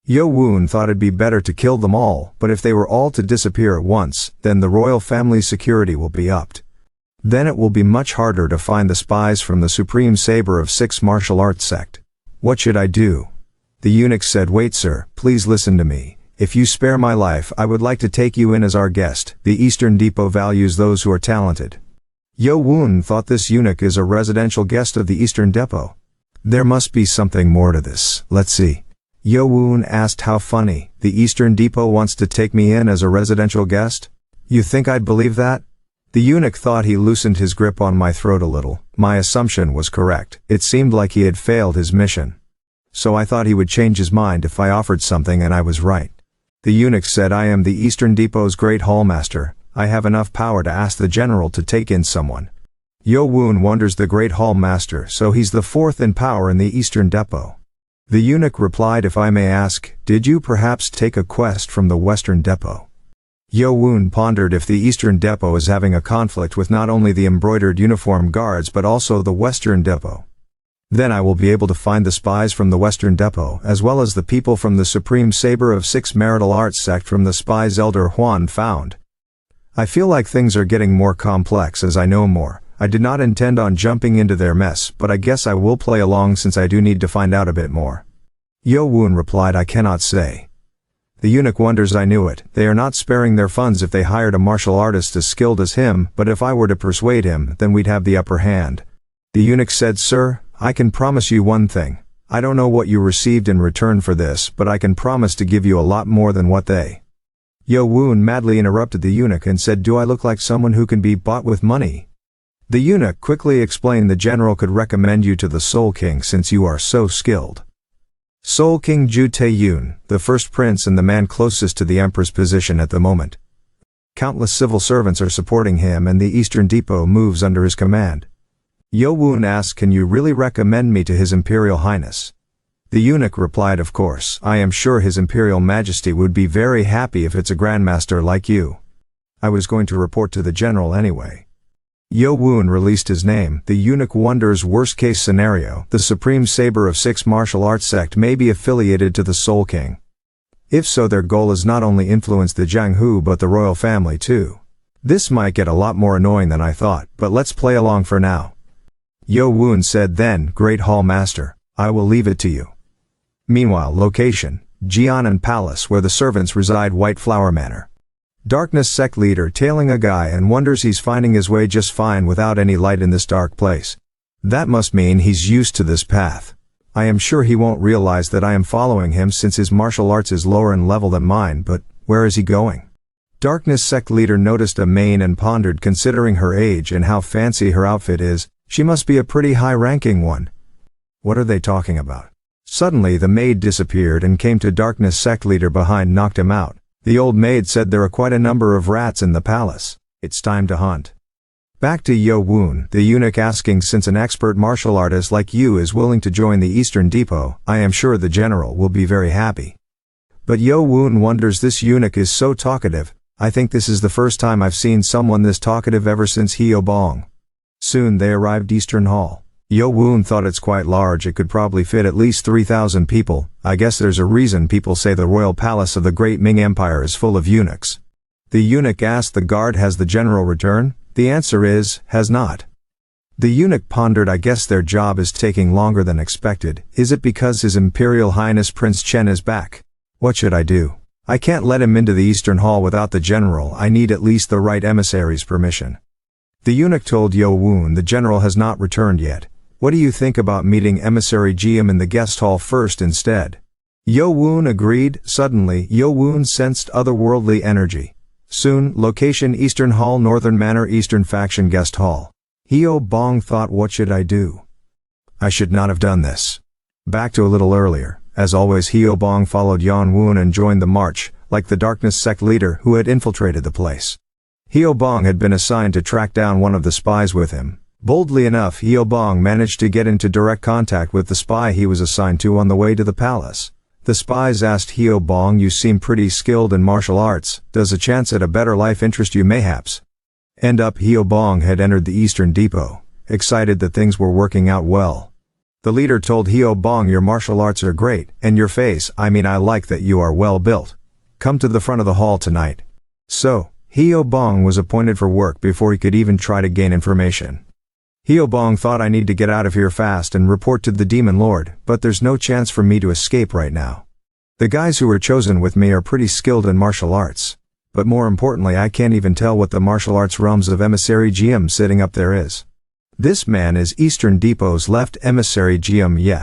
Yo Woon thought it'd be better to kill them all, but if they were all to disappear at once, then the royal family's security will be upped. Then it will be much harder to find the spies from the Supreme Saber of Six martial arts sect. What should I do? The eunuch said, wait sir, please listen to me. If you spare my life, I would like to take you in as our guest. The Eastern Depot values those who are talented. Yo Woon thought this eunuch is a residential guest of the Eastern Depot. There must be something more to this, let's see. Yo Woon asked, how funny, the Eastern Depot wants to take me in as a residential guest? You think I'd believe that? The eunuch thought he loosened his grip on my throat a little. My assumption was correct. It seemed like he had failed his mission. So I thought he would change his mind if I offered something, and I was right. The eunuch said, I am the Eastern Depot's great hallmaster. I have enough power to ask the general to take in someone. Yo Woon wonders, the great hallmaster, so he's the fourth in power in the Eastern Depot. The eunuch replied, if I may ask, did you perhaps take a quest from the Western Depot? Yo Woon pondered, if the Eastern Depot is having a conflict with not only the embroidered uniform guards but also the Western Depot, then I will be able to find the spies from the Western Depot as well as the people from the Supreme Saber of Six Marital Arts sect from the spies Elder Huan found. I feel like things are getting more complex as I know more. I did not intend on jumping into their mess, but I guess I will play along since I do need to find out a bit more. Yo Woon replied, I cannot say. The eunuch wonders, I knew it. They are not sparing their funds if they hired a martial artist as skilled as him, but if I were to persuade him, then we'd have the upper hand. The eunuch said, sir, I can promise you one thing. I don't know what you received in return for this, but I can promise to give you a lot more than what they. Yo Woon madly interrupted the eunuch and said, do I look like someone who can be bought with money? The eunuch quickly explained, the general could recommend you to the Soul King since you are so skilled. Soul King Ju Tae-yoon, the first prince and the man closest to the emperor's position at the moment. Countless civil servants are supporting him and the Eastern Depot moves under his command. Yo Woon asked, can you really recommend me to His Imperial Highness? The eunuch replied, of course, I am sure His Imperial Majesty would be very happy if it's a grandmaster like you. I was going to report to the general anyway. Yo Woon released his name. The eunuch wonders, worst case scenario, the Supreme Saber of Six martial arts sect may be affiliated to the Soul King. If so, their goal is not only influence the Jianghu but the royal family too. This might get a lot more annoying than I thought, but let's play along for now. Yo Woon said, then, Great Hall Master, I will leave it to you. Meanwhile, location, Jianan Palace where the servants reside, White Flower Manor. Darkness sect leader tailing a guy and wonders he's finding his way just fine without any light in this dark place. That must mean he's used to this path. I am sure he won't realize that I am following him since his martial arts is lower in level than mine, but where is he going? Darkness sect leader noticed a maid and pondered, considering her age and how fancy her outfit is, she must be a pretty high-ranking one. What are they talking about? Suddenly the maid disappeared and came to Darkness sect leader behind, knocked him out. The old maid said, there are quite a number of rats in the palace. It's time to hunt. Back to Yo Woon, the eunuch asking, since an expert martial artist like you is willing to join the Eastern Depot, I am sure the general will be very happy. But Yo Woon wonders, this eunuch is so talkative. I think this is the first time I've seen someone this talkative ever since Hyo Bong. Soon they arrived Eastern Hall. Yo Woon thought it's quite large, it could probably fit at least 3,000 people. I guess there's a reason people say the royal palace of the Great Ming Empire is full of eunuchs. The eunuch asked the guard, has the general returned? The answer is, has not. The eunuch pondered, I guess their job is taking longer than expected. Is it because His Imperial Highness Prince Chen is back? What should I do? I can't let him into the Eastern Hall without the general. I need at least the right emissary's permission. The eunuch told Yo Woon the general has not returned yet. What do you think about meeting emissary Jiam in the guest hall first instead? Yo Woon agreed. Suddenly, Yo Woon sensed otherworldly energy. Soon, location Eastern Hall, Northern Manor, Eastern Faction Guest Hall. Hyo Bong thought, what should I do? I should not have done this. Back to a little earlier. As always, Hyo Bong followed Yon Woon and joined the march, like the Darkness sect leader who had infiltrated the place. Hyo Bong had been assigned to track down one of the spies with him. Boldly enough, Hyo Bong managed to get into direct contact with the spy he was assigned to on the way to the palace. The spies asked Hyo Bong, you seem pretty skilled in martial arts, does a chance at a better life interest you mayhaps? Hyo Bong had entered the Eastern Depot, excited that things were working out well. The leader told Hyo Bong, your martial arts are great, and your face, I like that you are well built. Come to the front of the hall tonight. So, Hyo Bong was appointed for work before he could even try to gain information. Hyo Bong thought, I need to get out of here fast and report to the Demon Lord, but there's no chance for me to escape right now. The guys who were chosen with me are pretty skilled in martial arts. But more importantly, I can't even tell what the martial arts realms of Emissary GM sitting up there is. This man is Eastern Depot's left emissary GM Ye.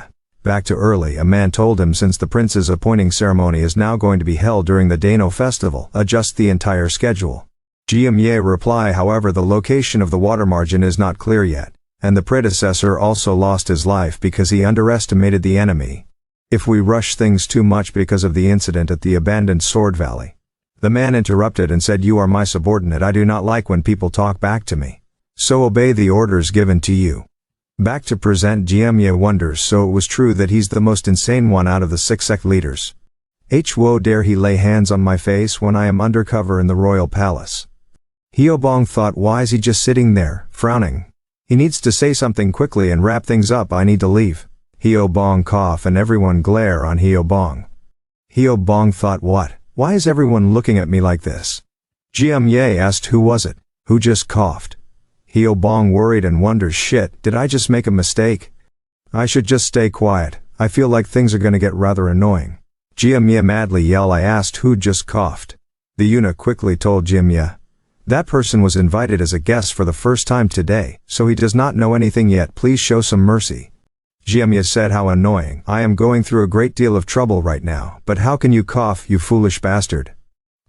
Back to early, a man told him since the prince's appointing ceremony is now going to be held during the Nano festival, adjust the entire schedule. GM Ye reply, however, the location of the water margin is not clear yet, and the predecessor also lost his life because he underestimated the enemy. If we rush things too much because of the incident at the abandoned Sword Valley. The man interrupted and said, you are my subordinate, I do not like when people talk back to me. So obey the orders given to you. Back to present, GM Ye wonders, so it was true that he's the most insane one out of the 6 sect leaders. Wo dare he lay hands on my face when I am undercover in the royal palace. Hyo Bong thought, why is he just sitting there, frowning? He needs to say something quickly and wrap things up, I need to leave. Hyo Bong cough and everyone glare on Hyo Bong. Hyo Bong thought, what? Why is everyone looking at me like this? GM Ye asked, who was it? Who just coughed? Hyo Bong worried and wonders, shit, did I just make a mistake? I should just stay quiet, I feel like things are gonna get rather annoying. GM Ye madly yell, I asked who just coughed. The eunuch quickly told GM Ye. That person was invited as a guest for the first time today, so he does not know anything yet, please show some mercy. GM Ye said, how annoying, I am going through a great deal of trouble right now, but how can you cough, you foolish bastard?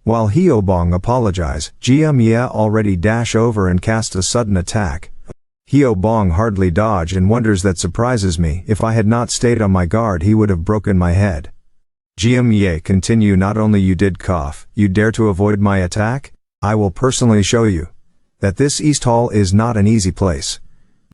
While Hyo Bong apologized, GM Ye already dash over and cast a sudden attack. Hyo Bong hardly dodged and wonders, that surprises me, if I had not stayed on my guard he would have broken my head. GM Ye continue, not only you did cough, you dare to avoid my attack? I will personally show you that this East Hall is not an easy place.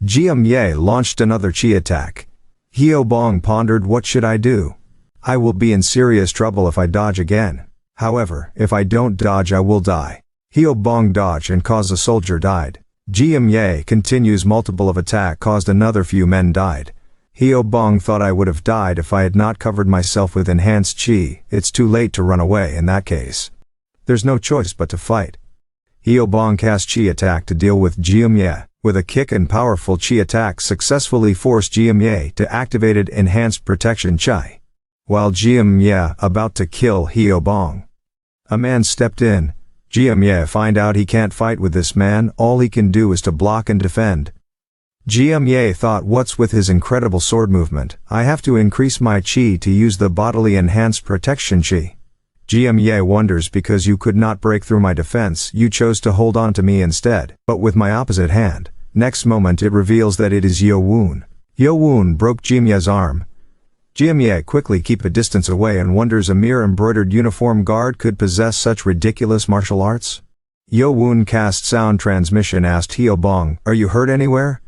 GM Ye launched another chi attack. Hyo Bong pondered, what should I do? I will be in serious trouble if I dodge again. However, if I don't dodge I will die. Hyo Bong dodged and caused a soldier died. GM Ye continues, multiple of attack caused another few men died. Hyo Bong thought, I would have died if I had not covered myself with enhanced chi, it's too late to run away in that case. There's no choice but to fight. Hyo Bong cast chi attack to deal with GM Ye. With a kick and powerful chi attack successfully forced GM Ye to activated enhanced protection chi. While GM Ye about to kill Hyo Bong, a man stepped in. GM Ye find out he can't fight with this man, all he can do is to block and defend. GM Ye thought, what's with his incredible sword movement, I have to increase my chi to use the bodily enhanced protection chi. GM Ye wonders, because you could not break through my defense, you chose to hold on to me instead, but with my opposite hand. Next moment it reveals that it is Yo Woon. Yo Woon broke GM Ye's arm. GM Ye quickly keep a distance away and wonders, a mere embroidered uniform guard could possess such ridiculous martial arts? Yo Woon cast sound transmission, asked Hyo Bong, are you hurt anywhere?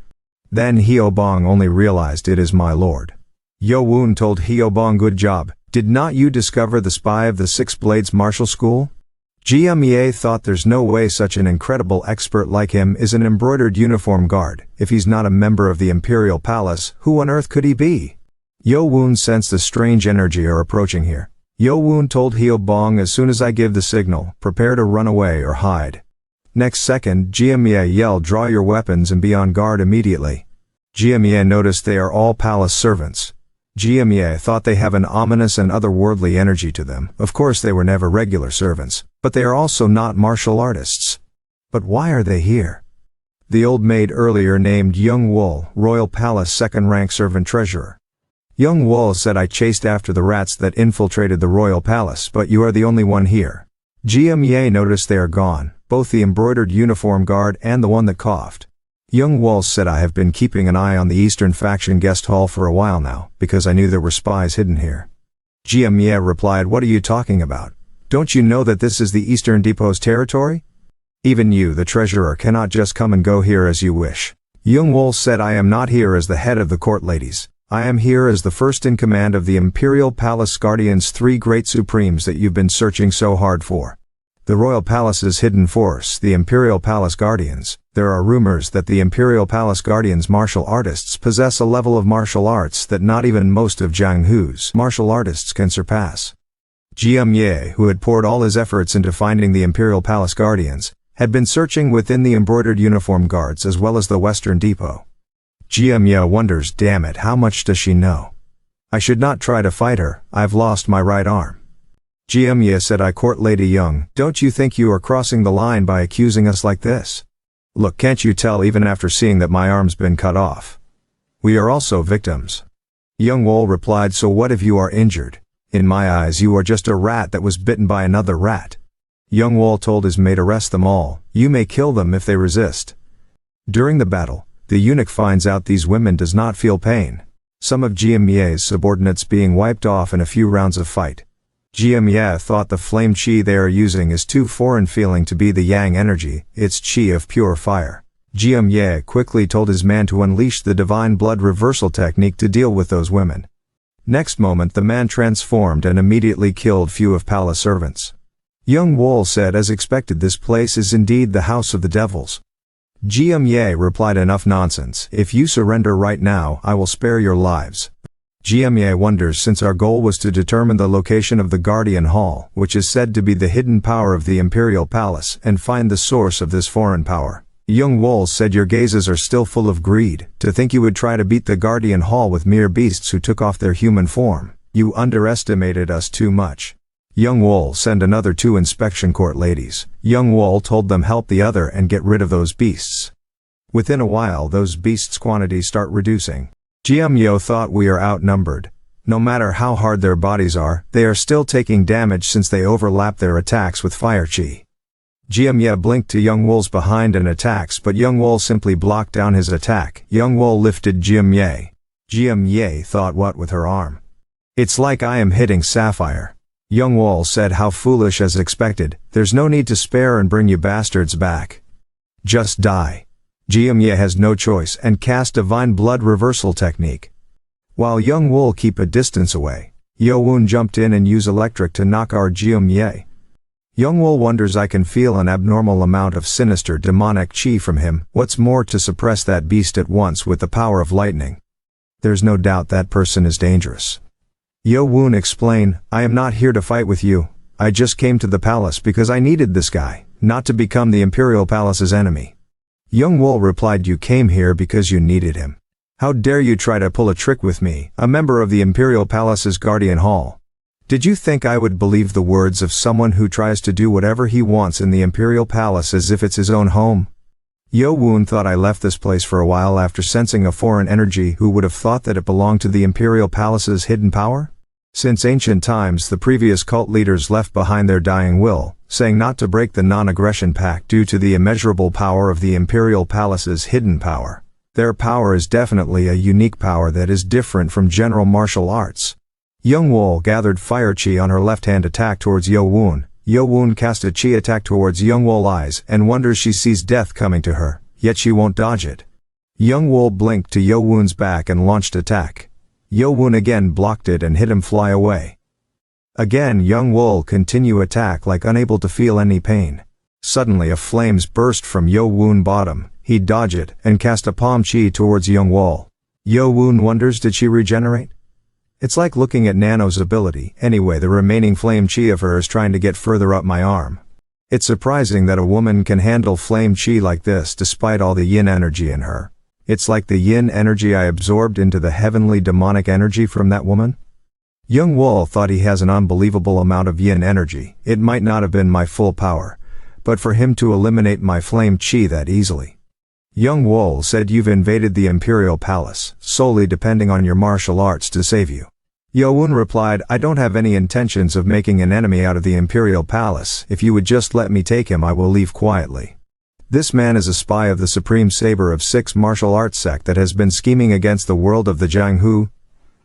Then Hyo Bong only realized, it is my lord. Yo Woon told Hyo Bong, good job. Did not you discover the spy of the Six Blades Martial School? GM Ye thought, there's no way such an incredible expert like him is an embroidered uniform guard. If he's not a member of the Imperial Palace, who on earth could he be? Yo Woon sensed a strange energy are approaching here. Yo Woon told Hyo Bong, as soon as I give the signal, prepare to run away or hide. Next second, GM Ye yelled, draw your weapons and be on guard immediately. GM Ye noticed they are all palace servants. GM Ye thought they have an ominous and otherworldly energy to them. Of course they were never regular servants, but they are also not martial artists. But why are they here? The old maid earlier named Young Wool, Royal Palace second-rank servant treasurer. Young Wool said, I chased after the rats that infiltrated the Royal Palace, but you are the only one here. GM Ye noticed they are gone, both the embroidered uniform guard and the one that coughed. Young Wool said, I have been keeping an eye on the Eastern Faction guest hall for a while now, because I knew there were spies hidden here. GM Ye replied, what are you talking about? Don't you know that this is the Eastern Depot's territory? Even you, the treasurer, cannot just come and go here as you wish. Young Wool said, I am not here as the head of the court ladies. I am here as the first in command of the Imperial Palace Guardians, 3 great supremes that you've been searching so hard for. The royal palace's hidden force, the Imperial Palace Guardians. There are rumors that the Imperial Palace Guardians martial artists possess a level of martial arts that not even most of Jianghu's martial artists can surpass. Jiang Ye, who had poured all his efforts into finding the Imperial Palace Guardians, had been searching within the embroidered uniform guards as well as the Western Depot. Jiang Ye wonders, damn it, how much does she know? I should not try to fight her, I've lost my right arm. Jiang Ye said, I court Lady Young, don't you think you are crossing the line by accusing us like this? Look, can't you tell even after seeing that my arm's been cut off? We are also victims. Young Wol replied, so what if you are injured? In my eyes you are just a rat that was bitten by another rat. Young Wol told his mate, arrest them all, you may kill them if they resist. During the battle, the eunuch finds out these women does not feel pain. Some of Jiang Ye's subordinates being wiped off in a few rounds of fight. Jiang Ye thought the flame chi they are using is too foreign feeling to be the yang energy, it's chi of pure fire. Jiang Ye quickly told his man to unleash the divine blood reversal technique to deal with those women. Next moment the man transformed and immediately killed few of palace servants. Young Wol said, as expected, this place is indeed the house of the devils. Jiang Ye replied, enough nonsense, if you surrender right now I will spare your lives. Jiang Ye wonders, since our goal was to determine the location of the Guardian Hall, which is said to be the hidden power of the Imperial Palace, and find the source of this foreign power. Young Wol said, your gazes are still full of greed, to think you would try to beat the Guardian Hall with mere beasts who took off their human form. You underestimated us too much. Young Wol, send another 2 inspection court ladies. Young Wol told them help the other and get rid of those beasts. Within a while those beasts' quantities start reducing. Jiang Ye thought, we are outnumbered. No matter how hard their bodies are, they are still taking damage since they overlap their attacks with fire chi. Jiang Ye blinked to Young Wol's behind and attacks, but Young Wol simply blocked down his attack. Young Wol lifted Jiang Ye. Jiang Ye thought, what with her arm? It's like I am hitting Sapphire. Young Wol said, how foolish, as expected, there's no need to spare and bring you bastards back. Just die. Jiang Ye has no choice and cast divine blood reversal technique. While Young Wol keep a distance away, Yo Woon jumped in and used electric to knock out Jiang Ye. Young Wol wonders, I can feel an abnormal amount of sinister demonic chi from him, what's more to suppress that beast at once with the power of lightning. There's no doubt that person is dangerous. Yo Woon explained, I am not here to fight with you, I just came to the palace because I needed this guy, not to become the Imperial Palace's enemy. Young Wol replied, you came here because you needed him. How dare you try to pull a trick with me, a member of the Imperial Palace's Guardian Hall? Did you think I would believe the words of someone who tries to do whatever he wants in the Imperial Palace as if it's his own home? Yo Woon thought, I left this place for a while after sensing a foreign energy. Who would have thought that it belonged to the Imperial Palace's hidden power? Since ancient times the previous cult leaders left behind their dying will, saying not to break the non-aggression pact due to the immeasurable power of the Imperial Palace's hidden power. Their power is definitely a unique power that is different from general martial arts. Young Wol gathered fire chi on her left hand, attack towards Yo Woon. Yo Woon cast a chi attack towards Young Wol's eyes and wonders she sees death coming to her, yet she won't dodge it. Young Wol blinked to Yo Woon's back and launched attack. Yo Woon again blocked it and hit him fly away. Again Young Wol continue attack like unable to feel any pain. Suddenly a flames burst from Yo Woon bottom, he dodged it and cast a palm chi towards Young Wol. Yo Woon wonders, did she regenerate? It's like looking at Nano's ability. Anyway, the remaining flame chi of her is trying to get further up my arm. It's surprising that a woman can handle flame chi like this despite all the yin energy in her. It's like the yin energy I absorbed into the heavenly demonic energy from that woman. Young Wol thought he has an unbelievable amount of yin energy. It might not have been my full power, but for him to eliminate my flame chi that easily. Young Wol said, you've invaded the Imperial Palace, solely depending on your martial arts to save you. Yo Woon replied, I don't have any intentions of making an enemy out of the Imperial Palace. If you would just let me take him, I will leave quietly. This man is a spy of the Supreme Saber of 6 martial arts sect that has been scheming against the world of the Jianghu.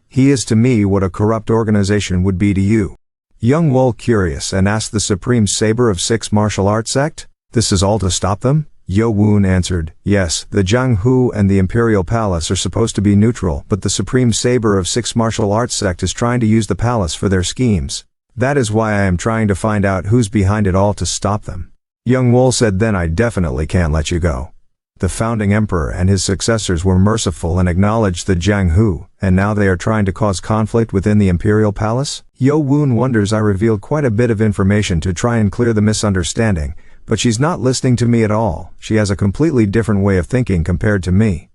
He is to me what a corrupt organization would be to you. Young Wol curious and asked, the Supreme Saber of 6 martial arts sect? This is all to stop them? Yo Woon answered, yes, the Jianghu and the Imperial Palace are supposed to be neutral, but the Supreme Saber of 6 martial arts sect is trying to use the palace for their schemes. That is why I am trying to find out who's behind it all to stop them. Young Wol said, then I definitely can't let you go. The founding emperor and his successors were merciful and acknowledged the Jiang Hu, and now they are trying to cause conflict within the imperial palace? Yo Woon wonders I revealed quite a bit of information to try and clear the misunderstanding, but she's not listening to me at all. She has a completely different way of thinking compared to me.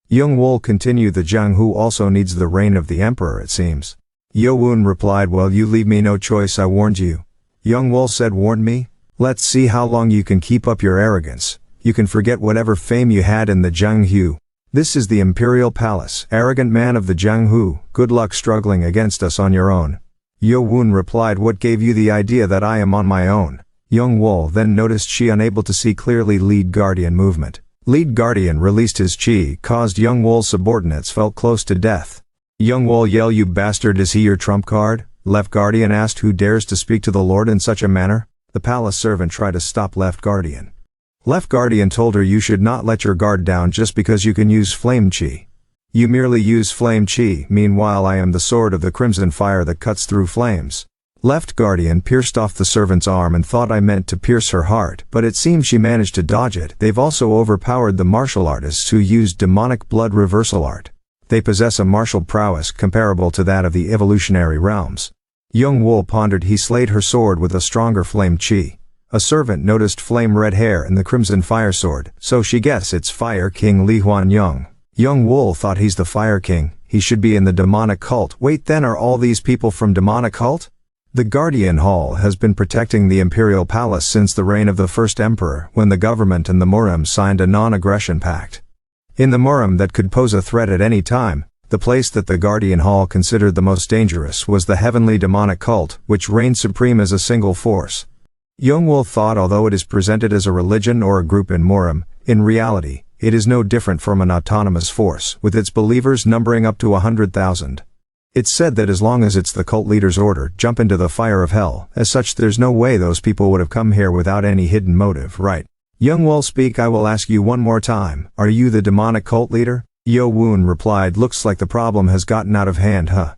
Young Wol continued, the Jiang Hu also needs the reign of the emperor, it seems. Yo Woon replied, well, you leave me no choice, I warned you. Young Wol said, warned me? Let's see how long you can keep up your arrogance. You can forget whatever fame you had in the Jiang Hu. This is the imperial palace. Arrogant man of the Jiang Hu, good luck struggling against us on your own. Yo Woon replied, what gave you the idea that I am on my own? Young Wol then noticed she unable to see clearly Lead Guardian movement. Lead Guardian released his chi, caused Young Wol's subordinates felt close to death. Young Wol yelled, you bastard, is he your trump card? Left Guardian asked, who dares to speak to the Lord in such a manner? The palace servant tried to stop Left Guardian. Left Guardian told her, you should not let your guard down just because you can use flame chi. You merely use flame chi, meanwhile I am the sword of the crimson fire that cuts through flames. Left Guardian pierced off the servant's arm and thought I meant to pierce her heart, but it seems she managed to dodge it. They've also overpowered the martial artists who used demonic blood reversal art. They possess a martial prowess comparable to that of the evolutionary realms. Young Wol pondered, he slayed her sword with a stronger flame chi. A servant noticed flame red hair in the crimson fire sword, so she guessed it's Fire King Li Huanyang. Young Wol thought he's the Fire King, he should be in the demonic cult. Wait, then are all these people from demonic cult? The Guardian Hall has been protecting the imperial palace since the reign of the first emperor, when the government and the Murim signed a non-aggression pact. In the Murim that could pose a threat at any time, the place that the Guardian Hall considered the most dangerous was the heavenly demonic cult, which reigned supreme as a single force. Young Wol thought although it is presented as a religion or a group in Murim, in reality, it is no different from an autonomous force, with its believers numbering up to 100,000. It's said that as long as it's the cult leader's order, jump into the fire of hell. As such, there's no way those people would have come here without any hidden motive, right? Young Wol speak, I will ask you one more time, are you the demonic cult leader? Yo Woon replied, looks like the problem has gotten out of hand, huh?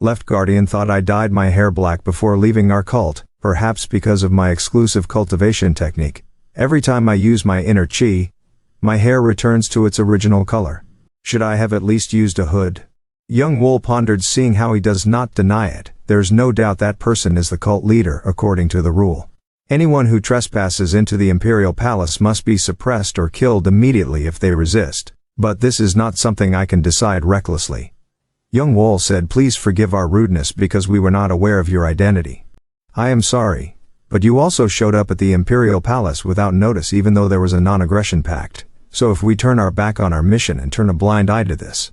Left Guardian thought I dyed my hair black before leaving our cult, perhaps because of my exclusive cultivation technique. Every time I use my inner chi, my hair returns to its original color. Should I have at least used a hood? Young Wol pondered, seeing how he does not deny it. There's no doubt that person is the cult leader according to the rule. Anyone who trespasses into the imperial palace must be suppressed or killed immediately if they resist. But this is not something I can decide recklessly. Young Wol said, please forgive our rudeness because we were not aware of your identity. I am sorry, but you also showed up at the imperial palace without notice even though there was a non-aggression pact. So if we turn our back on our mission and turn a blind eye to this,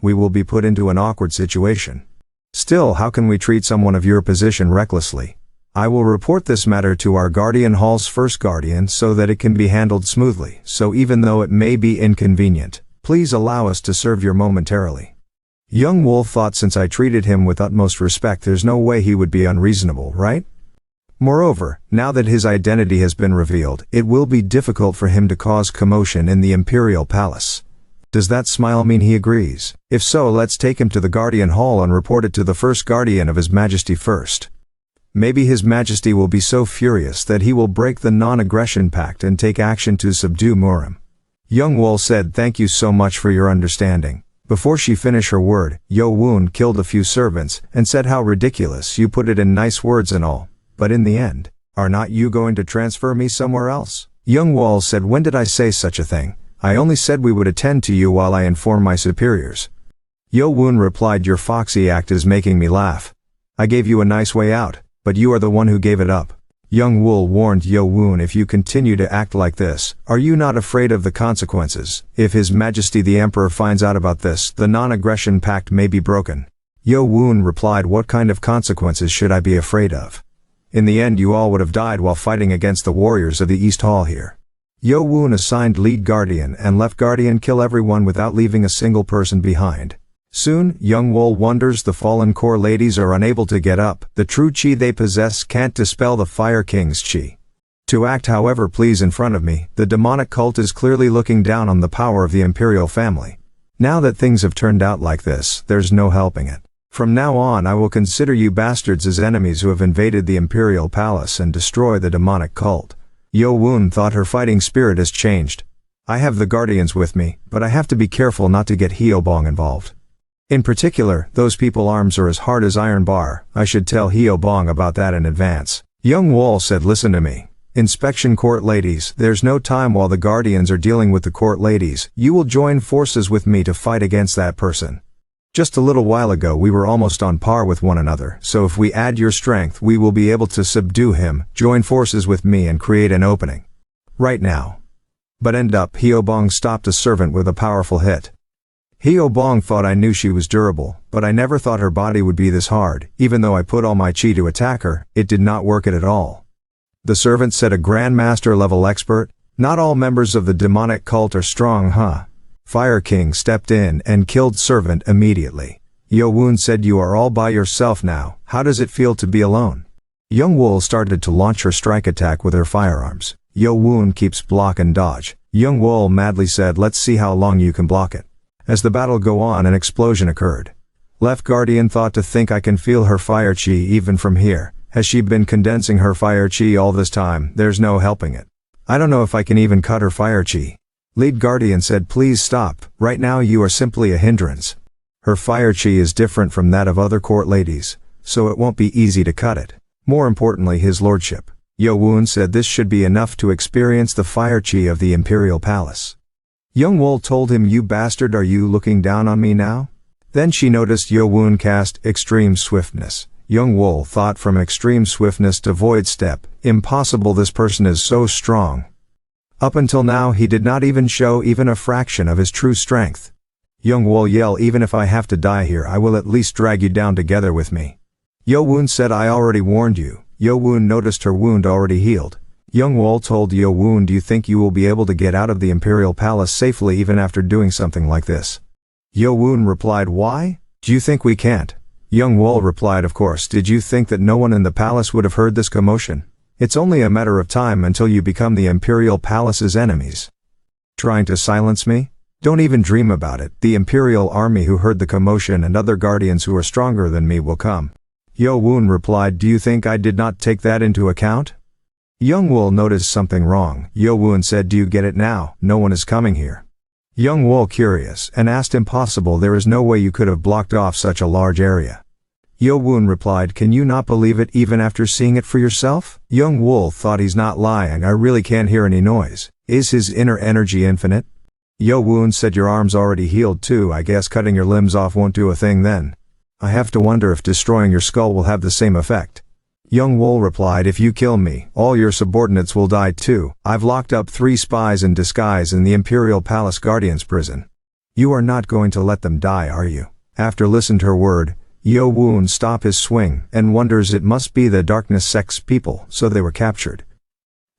we will be put into an awkward situation. Still, how can we treat someone of your position recklessly? I will report this matter to our Guardian Hall's first guardian so that it can be handled smoothly, so even though it may be inconvenient, please allow us to serve you momentarily. Young Wol thought since I treated him with utmost respect there's no way he would be unreasonable, right? Moreover, now that his identity has been revealed, it will be difficult for him to cause commotion in the imperial palace. Does that smile mean he agrees? If so, let's take him to the Guardian Hall and report it to the first guardian of His Majesty first. Maybe His Majesty will be so furious that he will break the non-aggression pact and take action to subdue Murim. Young Wol said, thank you so much for your understanding. Before she finished her word, Yo Woon killed a few servants and said, how ridiculous, you put it in nice words and all. But in the end, are not you going to transfer me somewhere else? Young Wol said, when did I say such a thing? I only said we would attend to you while I inform my superiors. Yo Woon replied, your foxy act is making me laugh. I gave you a nice way out, but you are the one who gave it up. Young Wol warned Yo Woon, if you continue to act like this, are you not afraid of the consequences? If His Majesty the Emperor finds out about this, the non-aggression pact may be broken. Yo Woon replied, what kind of consequences should I be afraid of? In the end you all would have died while fighting against the warriors of the East Hall here. Yo Woon assigned lead guardian and left guardian kill everyone without leaving a single person behind. Soon, Young Wol wonders the fallen core ladies are unable to get up. The true chi they possess can't dispel the Fire King's chi. To act however please in front of me, the demonic cult is clearly looking down on the power of the imperial family. Now that things have turned out like this, there's no helping it. From now on I will consider you bastards as enemies who have invaded the Imperial Palace and destroy the demonic cult. Yo-woon thought her fighting spirit has changed. I have the Guardians with me, but I have to be careful not to get Hyobong involved. In particular, those people's arms are as hard as iron bar. I should tell Hyobong about that in advance. Young Wol said, listen to me. Inspection court ladies, there's no time while the Guardians are dealing with the court ladies. You will join forces with me to fight against that person. Just a little while ago we were almost on par with one another, so if we add your strength we will be able to subdue him. Join forces with me and create an opening. Right now. But end up Hyobong stopped a servant with a powerful hit. Hyobong thought I knew she was durable, but I never thought her body would be this hard. Even though I put all my chi to attack her, it did not work at all. The servant said, a Grandmaster level expert? Not all members of the demonic cult are strong, huh? Fire King stepped in and killed servant immediately. Yo-woon said, you are all by yourself now. How does it feel to be alone? Young Wol started to launch her strike attack with her firearms. Yo-woon keeps block and dodge. Young Wol madly said, let's see how long you can block it. As the battle go on, an explosion occurred. Left Guardian thought to think I can feel her fire chi even from here. Has she been condensing her fire chi all this time? There's no helping it. I don't know if I can even cut her fire chi. Lead Guardian said, please stop. Right now you are simply a hindrance. Her fire chi is different from that of other court ladies, so it won't be easy to cut it. More importantly, his lordship. Yo-woon said this should be enough to experience the fire chi of the Imperial Palace. Young Wol told him, you bastard, are you looking down on me now? Then she noticed Yo-woon cast extreme swiftness. Young Wol thought, from extreme swiftness to void step, impossible, this person is so strong. Up until now he did not even show even a fraction of his true strength. Young Wol yelled, even if I have to die here I will at least drag you down together with me. Yo-woon said, I already warned you. Yo-woon noticed her wound already healed. Young Wol told Yo-woon, do you think you will be able to get out of the Imperial Palace safely even after doing something like this? Yo-woon replied, why? Do you think we can't? Young Wol replied, of course. Did you think that no one in the palace would have heard this commotion? It's only a matter of time until you become the Imperial Palace's enemies. Trying to silence me? Don't even dream about it. The Imperial Army who heard the commotion and other guardians who are stronger than me will come. Yo-woon replied, do you think I did not take that into account? Young Wol noticed something wrong. Yo-woon said, do you get it now? No one is coming here. Young Wol curious and asked, impossible, there is no way you could have blocked off such a large area. Yo-woon replied, can you not believe it even after seeing it for yourself? Young Wol thought, he's not lying, I really can't hear any noise. Is his inner energy infinite? Yo-woon said, your arm's already healed too, I guess cutting your limbs off won't do a thing then. I have to wonder if destroying your skull will have the same effect. Young Wol replied, if you kill me, all your subordinates will die too. I've locked up 3 spies in disguise in the Imperial Palace Guardians prison. You are not going to let them die, are you? After listening to her word, Yo-woon stopped his swing and wonders it must be the darkness sect's people, so they were captured.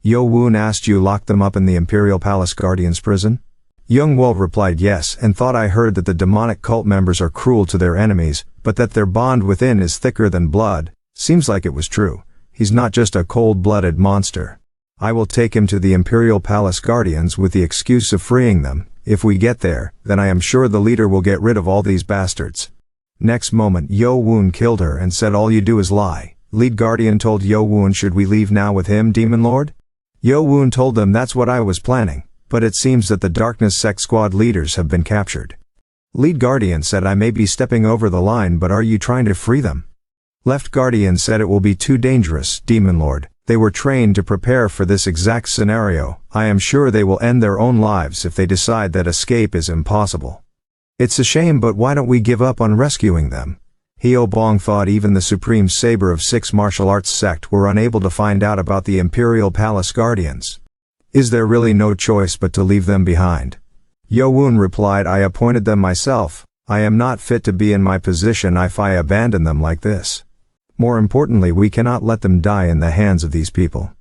Yo-woon asked, you locked them up in the Imperial Palace Guardians prison? Young Wol replied, yes, and thought I heard that the demonic cult members are cruel to their enemies, but that their bond within is thicker than blood. Seems like it was true. He's not just a cold-blooded monster. I will take him to the Imperial Palace Guardians with the excuse of freeing them. If we get there, then I am sure the leader will get rid of all these bastards. Next moment Yo-woon killed her and said, all you do is lie. Lead Guardian told Yo-woon, should we leave now with him, Demon Lord? Yo-woon told them, that's what I was planning, but it seems that the Darkness Sect squad leaders have been captured. Lead Guardian said, I may be stepping over the line, but are you trying to free them? Left Guardian said, it will be too dangerous, Demon Lord. They were trained to prepare for this exact scenario. I am sure they will end their own lives if they decide that escape is impossible. It's a shame, but why don't we give up on rescuing them? Hyobong thought even the Supreme Saber of 6 martial arts sect were unable to find out about the Imperial Palace Guardians. Is there really no choice but to leave them behind? Yo-woon replied, I appointed them myself. I am not fit to be in my position if I abandon them like this. More importantly, we cannot let them die in the hands of these people.